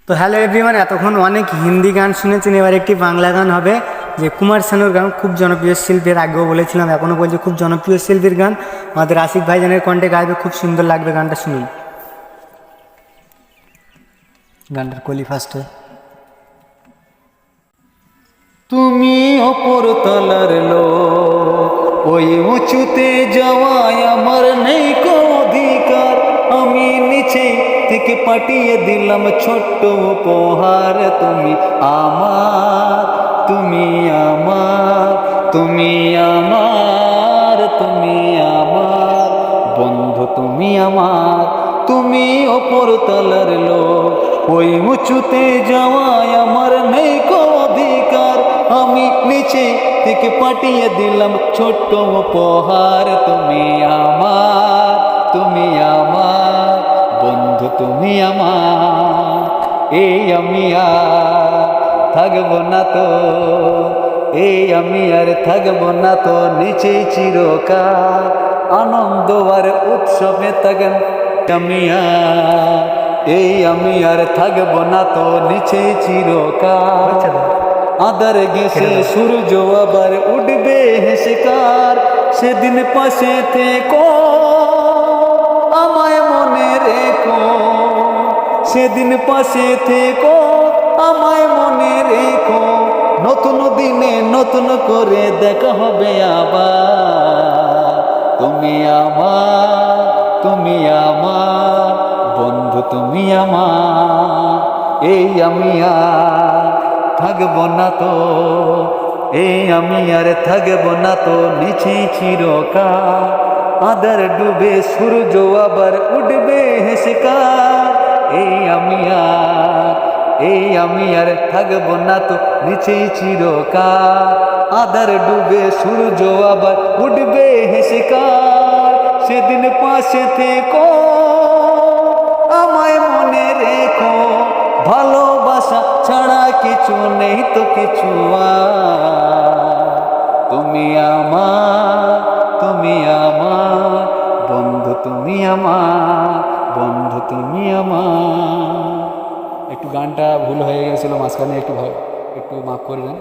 তো hello everyone, এতক্ষণ অনেক হিন্দি গান শুনেছেন, এবার একটি বাংলা গান হবে যে কুমার শানুর গান, খুব জনপ্রিয় শিল্পীর, আগেও বলেছিলাম এখনও বলছি, খুব জনপ্রিয় শিল্পীর গান আমাদের আশিক ভাইজানের কণ্ঠে গাইবে, খুব সুন্দর লাগবে গানটা, শুনুন। গানটার কলি ফার্স্টে। তুমি অপর তলার লোক, ওই উঁচুতে যাওয়ায় আমার নেই কো অধিকার, আমি নিচে থেকে পাঠিয়ে দিলাম ছোট্ট উপহার। তুমি আমার, তুমি আমার, তুমি আমার, তুমি আমার বন্ধু, তুমি আমার, তুমি অপর তলার লোক, ওই উঁচুতে যাওয়ায় আমার নেই কো অধিকার, আমি নিচে থেকে পাঠিয়ে দিলাম ছোট্ট উপহার। তুমি আমার, তুমি আমার বন্ধু, তুমি আমার, এই আমি আর থাকবো না তো, এই আমি আর থাকবো না তো নিচে চিরকাল, আনন্দ আর উৎসবে থাকেন আমি আর, এই আমি আর থাকবো না তো নিচে চিরকাল। আদার গেছে সূর্য আবার উঠবে হেসেকার, সেদিন পাশে থেকো আমায় মনে রেখো, সেদিন পাশে থেকো আমায় মনে রেখো, নতুন দিনে নতুন করে দেখা হবে আবার। তুমি আমার, তুমি আমার বন্ধু, তুমি আমার, এই আমি আর থাকবো না তো, এই আমি আর থাকবো না তো নিচে চিরকাল, আধার ডুবে সূর্য আবার উঠবে হেসেকার, এই আমি আর, এই আমি আর থাকবো না তো নিচে চিরকাল, আধার ডুবে সূর্য আবার উঠবে হেসেকার, সেদিন পাশে থেকো আমায় মনে রেখো, ভালোবাসা ছাড়া কিছু নেই তো কিছু আর। তুমি আমার, তুমি আমার বন্ধু, তুমি আমার বন্ধু, তুমি আমার। একটু গানটা ভুল হয়ে গেছিলো মাঝখানে, একটু মাফ করে দেন।